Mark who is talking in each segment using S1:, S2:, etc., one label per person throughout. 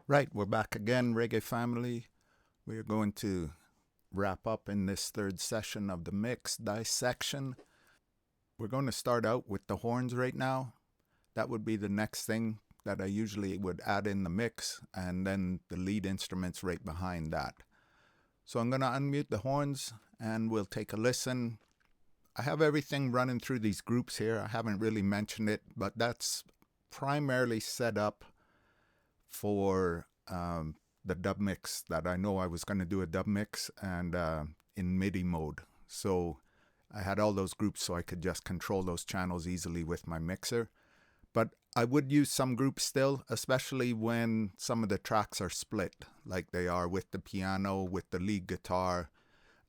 S1: Right, we're back again, Reggae family. We are going to wrap up in this third session of the mix dissection. We're going to start out with the horns right now. That would be the next thing that I usually would add in the mix, and then the lead instruments right behind that. So I'm going to unmute the horns and we'll take a listen. I have everything running through these groups here. I haven't really mentioned it, but that's primarily set up for the dub mix that I know I was going to do a dub mix and in MIDI mode. So I had all those groups so I could just control those channels easily with my mixer. But I would use some groups still, especially when some of the tracks are split, like they are with the piano, with the lead guitar.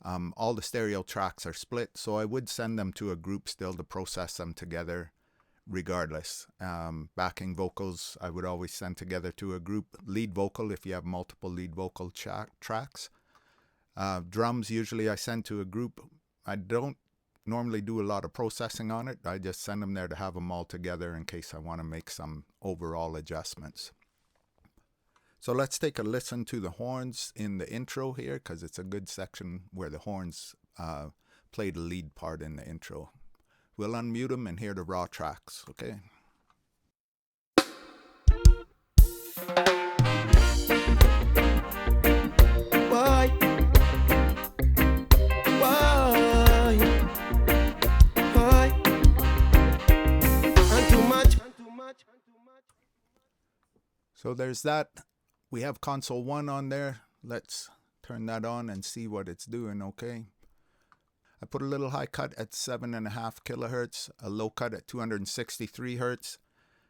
S1: All the stereo tracks are split, so I would send them to a group still to process them together regardless. Backing vocals, I would always send together to a group. Lead vocal, if you have multiple lead vocal tracks. Drums, usually I send to a group. I don't normally do a lot of processing on it. I just send them there to have them all together in case I want to make some overall adjustments. So let's take a listen to the horns in the intro here, because it's a good section where the horns play the lead part in the intro. We'll unmute them and hear the raw tracks, okay?
S2: Why? And too much.
S1: So there's that. We have console 1 on there. Let's turn that on and see what it's doing, okay? I put a little high cut at 7.5 kilohertz, a low cut at 263 hertz.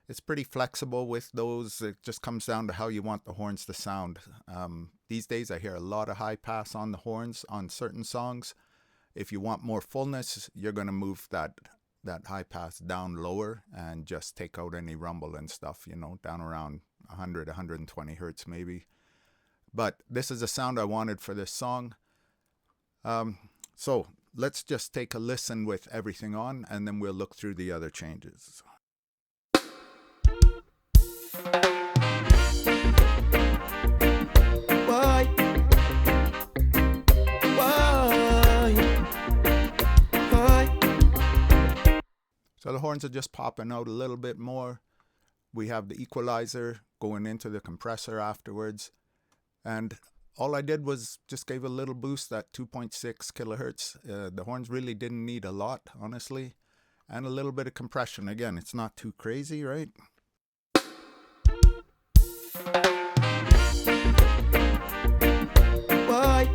S1: It's pretty flexible with those. It just comes down to how you want the horns to sound. These days I hear a lot of high pass on the horns on certain songs. If you want more fullness, you're going to move that high pass down lower and just take out any rumble and stuff, you know, down around 100, 120 hertz maybe. But this is the sound I wanted for this song. So let's just take a listen with everything on, and then we'll look through the other changes.
S2: Why?
S1: So the horns are just popping out a little bit more. We have the equalizer going into the compressor afterwards. And all I did was just gave a little boost at 2.6 kilohertz. The horns really didn't need a lot, honestly. And a little bit of compression. Again, it's not too crazy, right?
S2: Why?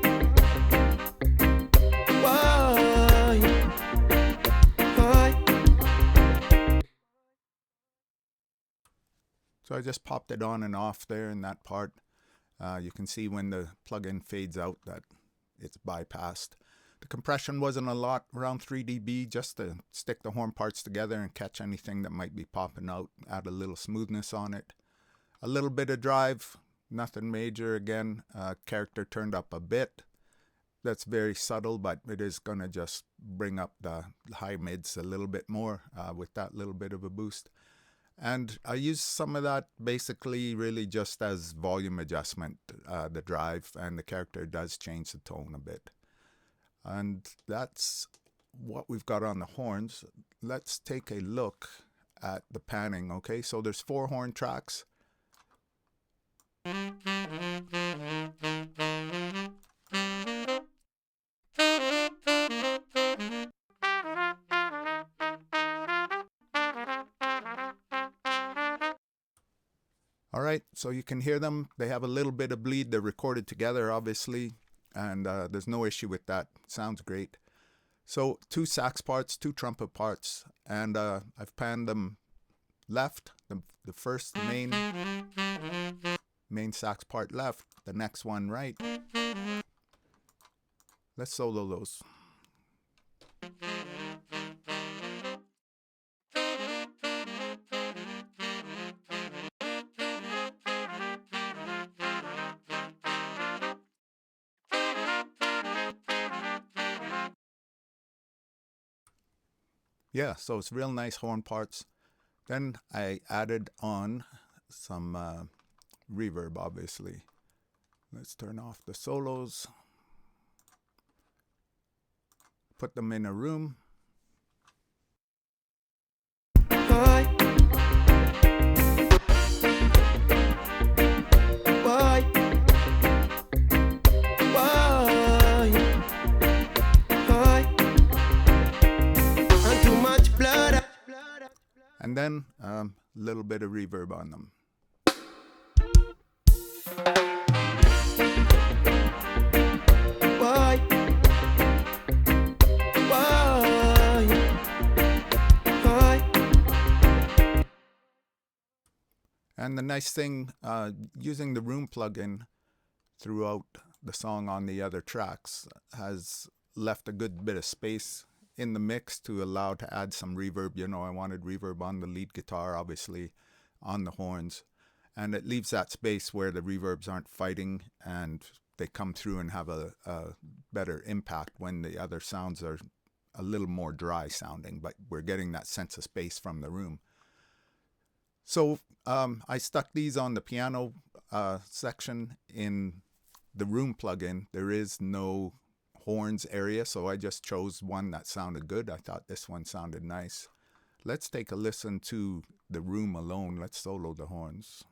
S1: So I just popped it on and off there in that part. You can see when the plugin fades out that it's bypassed. The compression wasn't a lot, around 3 dB, just to stick the horn parts together and catch anything that might be popping out, add a little smoothness on it. A little bit of drive, nothing major. Again, character turned up a bit. That's very subtle, but it is going to just bring up the high mids a little bit more with that little bit of a boost. And I use some of that basically really just as volume adjustment, the drive, and the character does change the tone a bit. And that's what we've got on the horns. Let's take a look at the panning, okay? So there's 4 horn tracks. All right, so you can hear them. They have a little bit of bleed. They're recorded together, obviously, and there's no issue with that. Sounds great. So 2 sax parts, 2 trumpet parts, and I've panned them left, the first main sax part left, the next one right. Let's solo those. Yeah, so it's real nice horn parts. Then I added on some reverb, obviously. Let's turn off the solos. Put them in a room.
S2: Why? Why? Why? Why? And too much blood.
S1: And then a little bit of reverb on them.
S2: Why? Why? Why?
S1: And the nice thing, using the room plugin throughout the song on the other tracks has left a good bit of space in the mix to allow to add some reverb. You know, I wanted reverb on the lead guitar, obviously, on the horns. And it leaves that space where the reverbs aren't fighting and they come through and have a better impact when the other sounds are a little more dry sounding, but we're getting that sense of space from the room. So I stuck these on the piano section in the room plugin. There is no horns area, so I just chose one that sounded good. I thought this one sounded nice. Let's take a listen to the room alone. Let's solo the horns.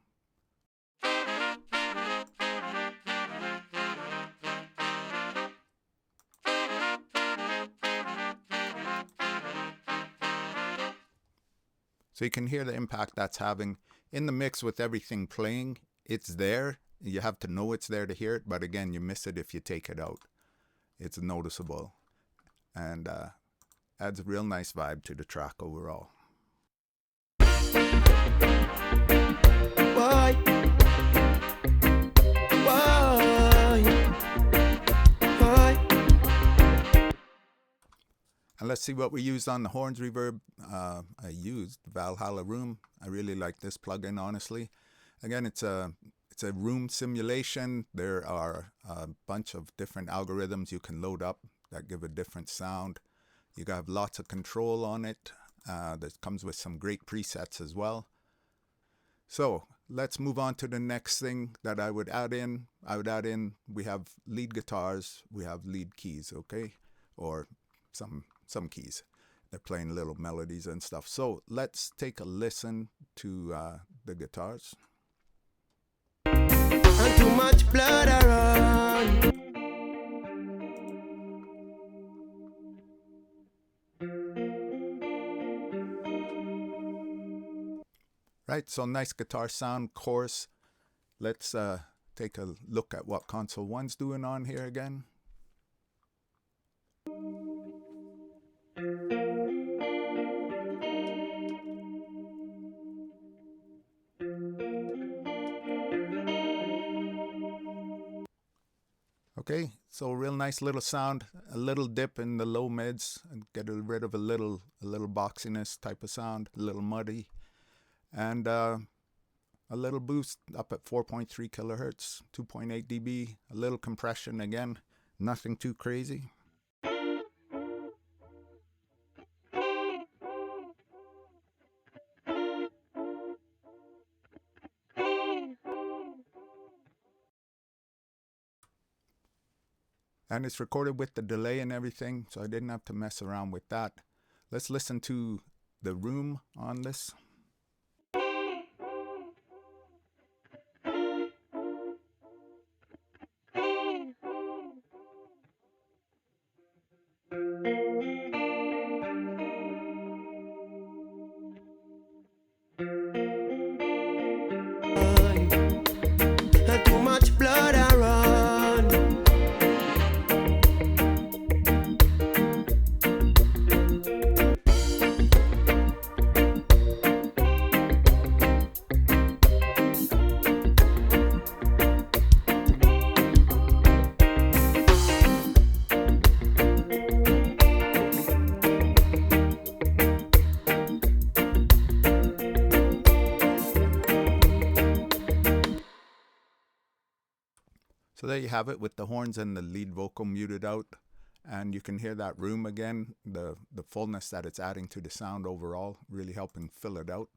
S1: So you can hear the impact that's having in the mix with everything playing. It's there. You have to know it's there to hear it, but again, you miss it if you take it out. It's noticeable and adds a real nice vibe to the track overall.
S2: Why? Why? Why?
S1: And let's see what we used on the horns reverb. I used Valhalla Room. I really like this plugin, honestly. Again, it's a room simulation. There are a bunch of different algorithms you can load up that give a different sound. You have lots of control on it. That comes with some great presets as well. So let's move on to the next thing that I would add in. We have lead guitars, we have lead keys, okay? Or some keys. They're playing little melodies and stuff. So let's take a listen to the guitars.
S2: And too much blood around.
S1: Right, so nice guitar sound, chorus. Let's take a look at what console 1's doing on here again. Okay, so real nice little sound, a little dip in the low mids and get rid of a little boxiness type of sound, a little muddy, and a little boost up at 4.3 kilohertz, 2.8 dB, a little compression again, nothing too crazy. And it's recorded with the delay and everything, so I didn't have to mess around with that. Let's listen to the room on this.
S2: And too much blood around.
S1: So there you have it with the horns and the lead vocal muted out. And you can hear that room again, the fullness that it's adding to the sound overall, really helping fill it out.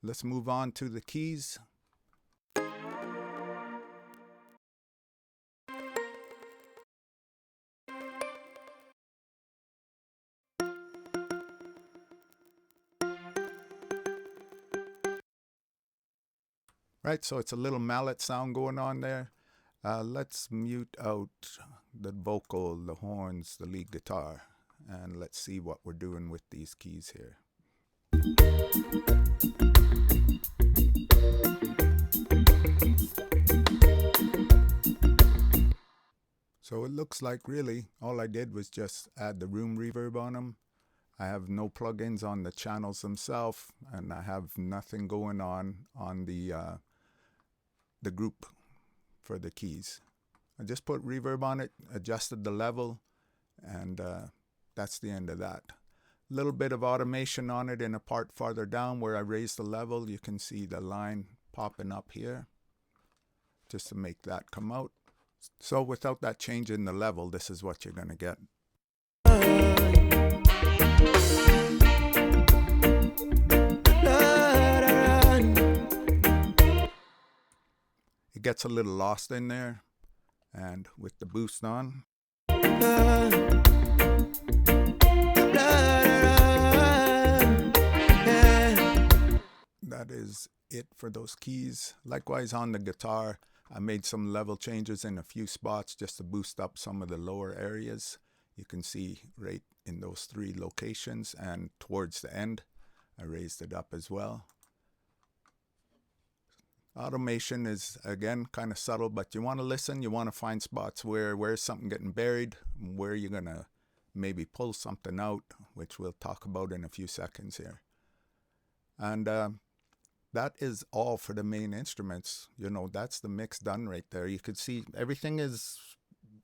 S1: Let's move on to the keys. Right, so it's a little mallet sound going on there. Let's mute out the vocal, the horns, the lead guitar, and let's see what we're doing with these keys here. So it looks like really all I did was just add the room reverb on them. I have no plugins on the channels themselves, and I have nothing going on the group for the keys. I just put reverb on it, adjusted the level, and that's the end of that. A little bit of automation on it in a part farther down where I raised the level. You can see the line popping up here just to make that come out. So without that change in the level, this is what you're going to get. It gets a little lost in there, and with the boost on, that is it for those keys. Likewise on the guitar, I made some level changes in a few spots just to boost up some of the lower areas. You can see right in those 3 locations, and towards the end I raised it up as well. Automation is, again, kind of subtle, but you want to listen. You want to find spots where's something getting buried, where you're going to maybe pull something out, which we'll talk about in a few seconds here. And that is all for the main instruments. You know, that's the mix done right there. You could see everything is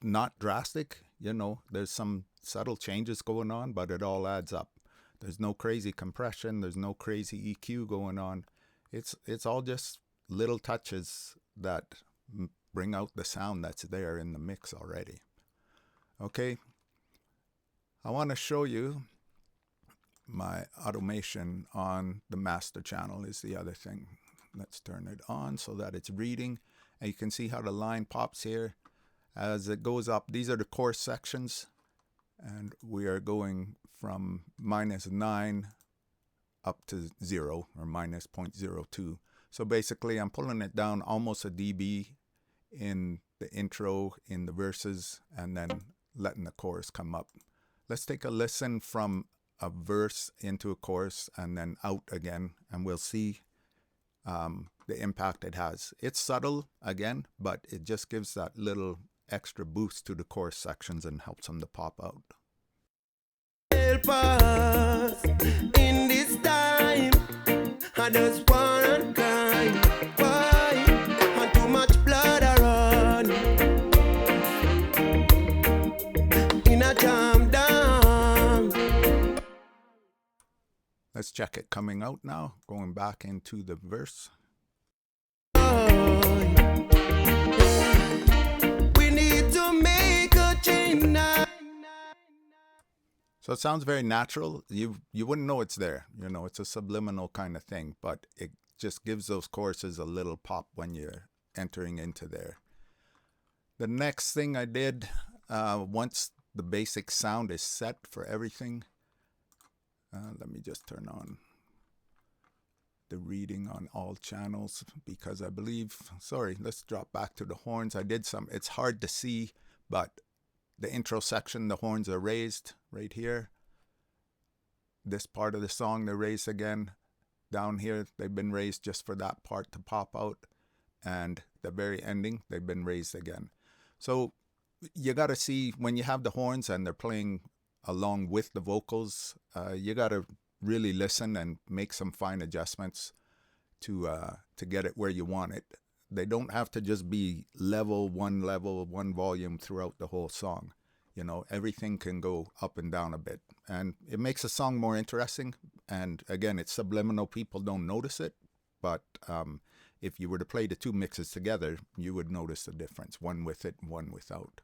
S1: not drastic. You know, there's some subtle changes going on, but it all adds up. There's no crazy compression. There's no crazy EQ going on. It's all just little touches that bring out the sound that's there in the mix already. Okay, I want to show you my automation on the master channel is the other thing. Let's turn it on so that it's reading, and you can see how the line pops here as it goes up. These are the chorus sections, and we are going from -9 up to 0 or -0.02. So basically I'm pulling it down almost a dB in the intro, in the verses, and then letting the chorus come up. Let's take a listen from a verse into a chorus and then out again, and we'll see the impact it has. It's subtle again, but it just gives that little extra boost to the chorus sections and helps them to pop out.
S2: Help us in this time. I just wanna cry. Why? And too much blood I run in a jam down.
S1: Let's check it coming out now, going back into the verse.
S2: We need to make a change now.
S1: So it sounds very natural. You wouldn't know it's there. You know, it's a subliminal kind of thing, but it just gives those choruses a little pop when you're entering into there. The next thing I did, once the basic sound is set for everything, let me just turn on the reading on all channels because I believe, sorry, let's drop back to the horns. I did some, it's hard to see, but the intro section, the horns are raised right here. This part of the song, they're raised again. Down here, they've been raised just for that part to pop out. And the very ending, they've been raised again. So you got to see when you have the horns and they're playing along with the vocals, you got to really listen and make some fine adjustments to get it where you want it. They don't have to just be level, one volume throughout the whole song. You know, everything can go up and down a bit. And it makes a song more interesting. And again, it's subliminal. People don't notice it. But if you were to play the 2 mixes together, you would notice the difference. One with it, one without.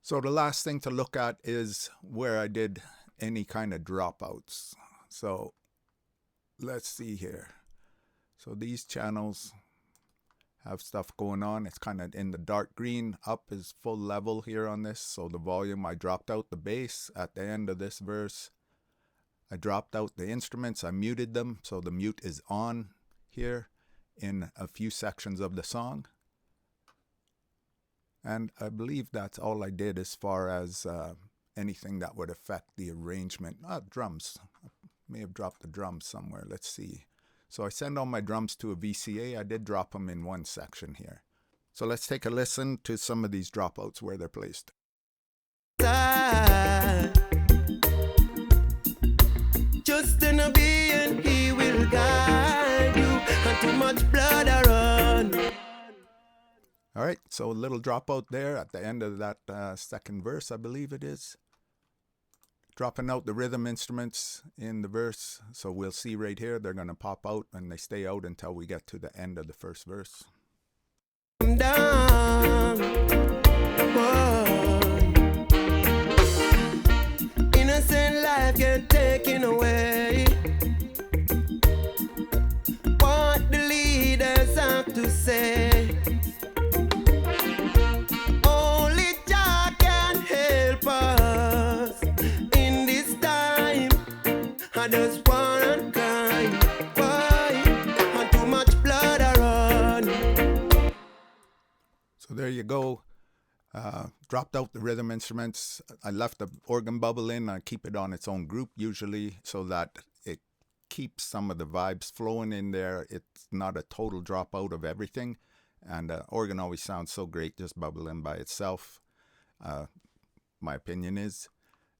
S1: So the last thing to look at is where I did any kind of dropouts. So let's see here. So these channels have stuff going on. It's kind of in the dark green. Up is full level here on this. So the volume, I dropped out the bass at the end of this verse. I dropped out the instruments. I muted them. So the mute is on here. in a few sections of the song. And I believe that's all I did as far as anything that would affect the arrangement. Drums. I may have dropped the drums somewhere. Let's see. So I send all my drums to a VCA. I did drop them in one section here. So let's take a listen to some of these dropouts where they're placed.
S2: Just in a being, he will guide you, and too much blood around.
S1: All right, so a little dropout there at the end of that second verse, I believe it is. Dropping out the rhythm instruments in the verse. So we'll see right here, they're going to pop out and they stay out until we get to the end of the first verse.
S2: Down, innocent life get taken away. What the leaders have to say, only Jah can help us in this time. I just want kind, why? And too much blood around.
S1: So there you go. Dropped out the rhythm instruments. I left the organ bubble in. I keep it on its own group usually so that it keeps some of the vibes flowing in there. It's not a total dropout of everything. And organ always sounds so great just bubbling by itself, my opinion is.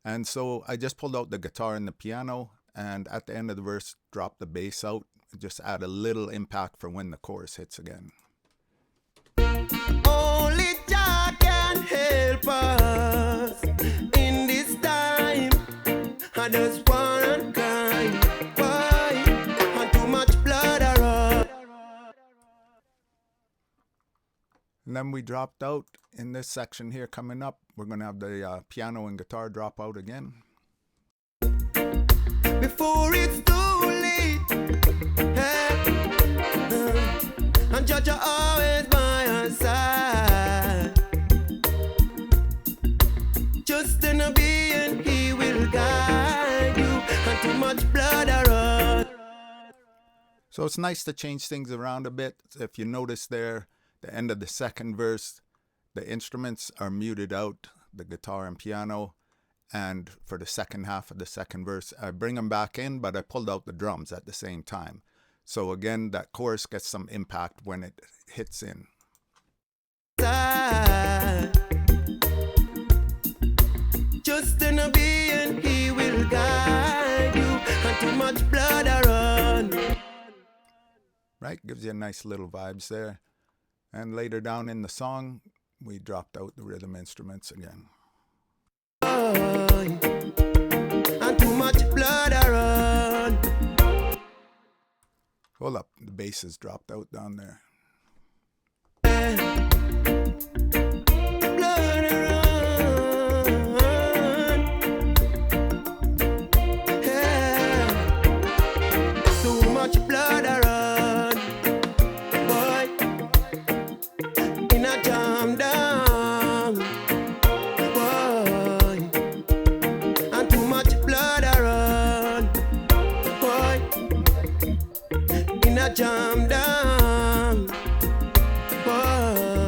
S1: And so I just pulled out the guitar and the piano, and at the end of the verse, dropped the bass out. Just add a little impact for when the chorus hits again.
S2: Only Jah can help us in this time. I just want kind, why? And too much blood around.
S1: And then we dropped out in this section here coming up. We're going to have the piano and guitar drop out again.
S2: Before it's too late, and Jah Jah always by our side. Just in a being, he will guide you, and too much blood around.
S1: So it's nice to change things around a bit. If you notice there, the end of the second verse, the instruments are muted out, the guitar and piano. And for the second half of the second verse, I bring them back in, but I pulled out the drums at the same time. So again, that chorus gets some impact when it hits in.
S2: Just in a being, he will guide you, and too much blood around.
S1: Right, gives you a nice little vibes there. And later down in the song, we dropped out the rhythm instruments again.
S2: And too much blood around.
S1: Hold up, the bass is dropped out down there.
S2: Blood around. Yeah. Too much blood around. Boy, in a jam down. Boy, and too much blood around. Boy, in a jam down. Boy.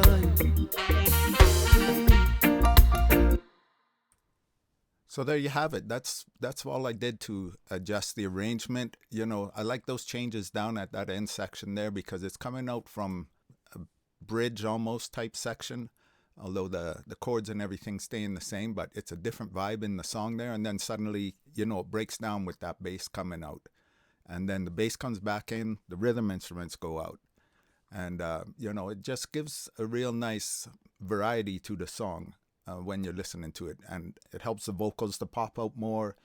S1: So there you have it. That's all I did to adjust the arrangement. You know, I like those changes down at that end section there because it's coming out from a bridge almost type section, although the chords and everything staying the same, but it's a different vibe in the song there. And then suddenly, you know, it breaks down with that bass coming out. And then the bass comes back in, the rhythm instruments go out. And, you know, it just gives a real nice variety to the song when you're listening to it. And it helps the vocals to pop out more.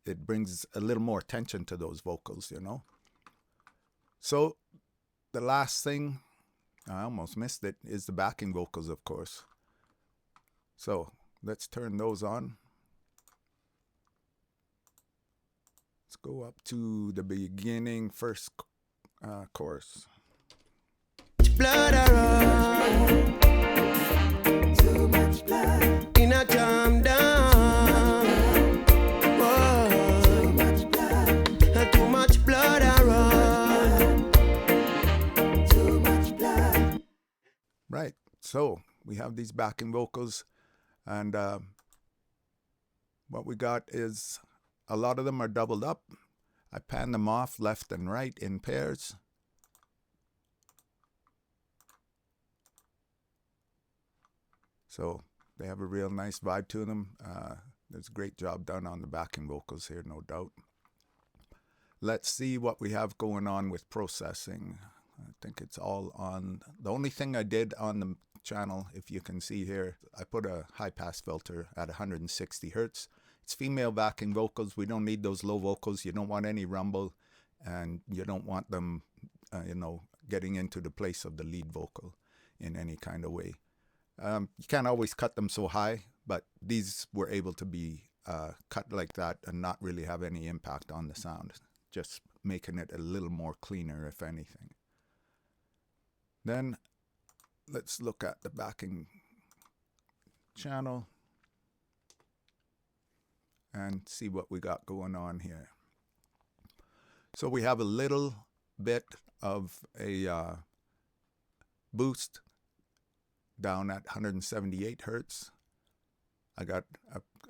S1: It brings a little more attention to those vocals, you know. So the last thing, I almost missed it, is the backing vocals, of course. So let's turn those on. Let's go up to the beginning, first chorus.
S2: Blood around. Too much blood. In a jam down. Whoa. Too much blood. Too much blood around.
S1: So we have these backing vocals, and what we got is a lot of them are doubled up. I pan them off left and right in pairs. So they have a real nice vibe to them. There's a great job done on the backing vocals here, no doubt. Let's see what we have going on with processing. I think it's all on. The only thing I did on the channel, if you can see here, I put a high pass filter at 160 hertz. It's female backing vocals. We don't need those low vocals. You don't want any rumble, and you don't want them, getting into the place of the lead vocal in any kind of way. You can't always cut them so high, but these were able to be cut like that and not really have any impact on the sound, just making it a little more cleaner, if anything. Then let's look at the backing channel and see what we got going on here. So we have a little bit of a boost down at 178 hertz. I got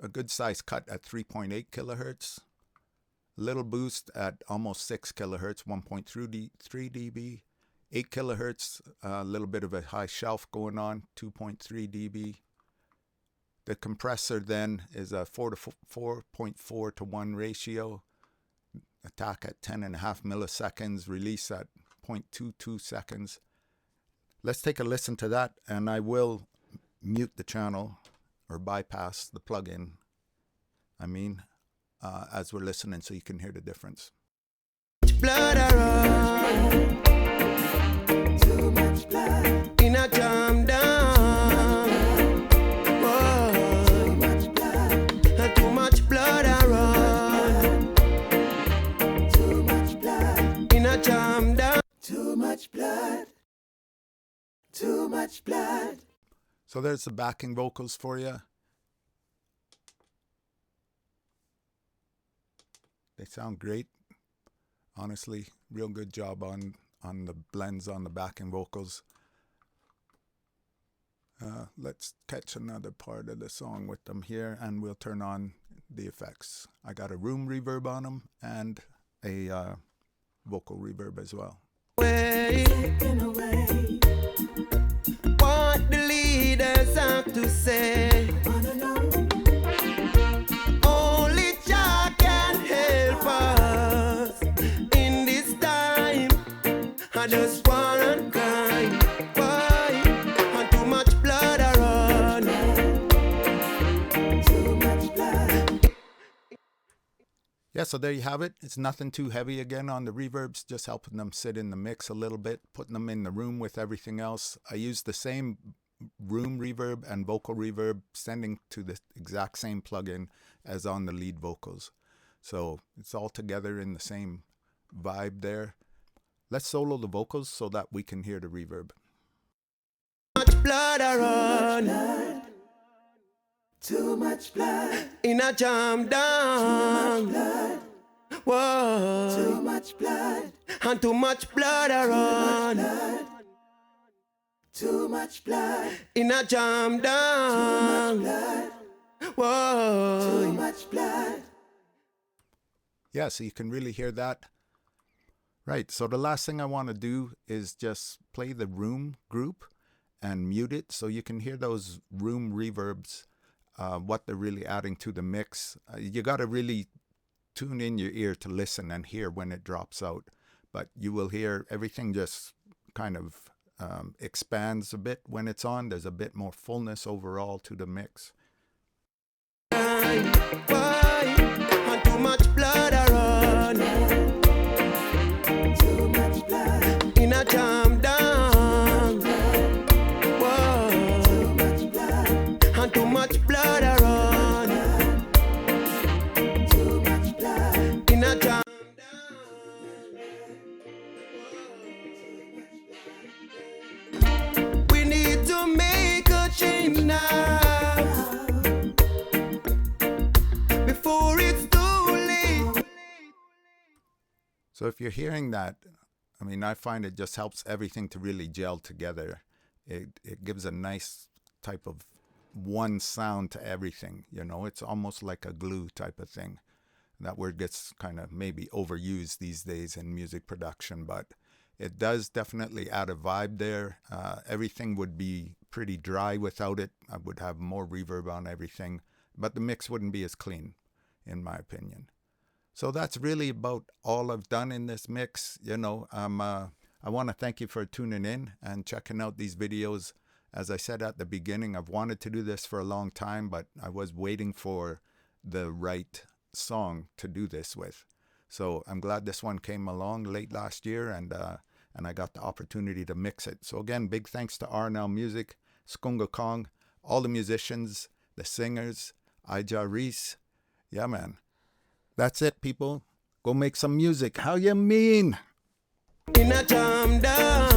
S1: a good size cut at 3.8 kilohertz. Little boost at almost 6 kilohertz, 1.3 dB. 8 kilohertz, a little bit of a high shelf going on, 2.3 dB. The compressor then is a 4.4 to 1 ratio. Attack at 10.5 milliseconds, release at 0.22 seconds. Let's take a listen to that, and I will mute the channel or bypass the plugin, as we're listening, so you can hear the difference.
S2: Blood around. Too much blood in a jam down. Whoa. Too much blood. Too much blood around. Too much blood in a jam down. Too much blood. Too much blood.
S1: So there's the backing vocals for you. They sound great. Honestly, real good job on the blends on the backing vocals. Let's catch another part of the song with them here, and we'll turn on the effects. I got a room reverb on them and a vocal reverb as well.
S2: What the leaders have to say. Only Jah can help us in this time. I just wanna cry. Why? And too much blood around. Too much blood.
S1: Yeah, so there you have it. It's nothing too heavy again on the reverbs, just helping them sit in the mix a little bit, putting them in the room with everything else. I used the same room reverb and vocal reverb, sending to the exact same plugin as on the lead vocals. So it's all together in the same vibe there. Let's solo the vocals so that we can hear the reverb.
S2: Much blood around. Too much blood in a jam down. Too much blood. Whoa. Too much blood. And too much blood around. Too much blood in a jam down. Too much blood. Whoa. Too much blood.
S1: Yeah, so you can really hear that. Right, so the last thing I want to do is just play the room group and mute it so you can hear those room reverbs, what they're really adding to the mix. You got to really tune in your ear to listen and hear when it drops out. But you will hear everything just kind of expands a bit when it's on. There's a bit more fullness overall to the mix.
S2: Why? And too much blood around. Too much blood in a jam down. Whoa. Too much blood. And too much blood around. Too much blood in a jam down. We need to make a change now.
S1: So if you're hearing that, I find it just helps everything to really gel together. It gives a nice type of one sound to everything. It's almost like a glue type of thing. That word gets kind of maybe overused these days in music production, but it does definitely add a vibe there. Everything would be pretty dry without it. I would have more reverb on everything, but the mix wouldn't be as clean, in my opinion. So that's really about all I've done in this mix. I want to thank you for tuning in and checking out these videos. As I said at the beginning, I've wanted to do this for a long time, but I was waiting for the right song to do this with. So I'm glad this one came along late last year, and I got the opportunity to mix it. So again, big thanks to R&L Music, Skunga Kong, all the musicians, the singers, Ijah Reece. Yeah, man. That's it, people. Go make some music. How you mean?
S2: In a jam down.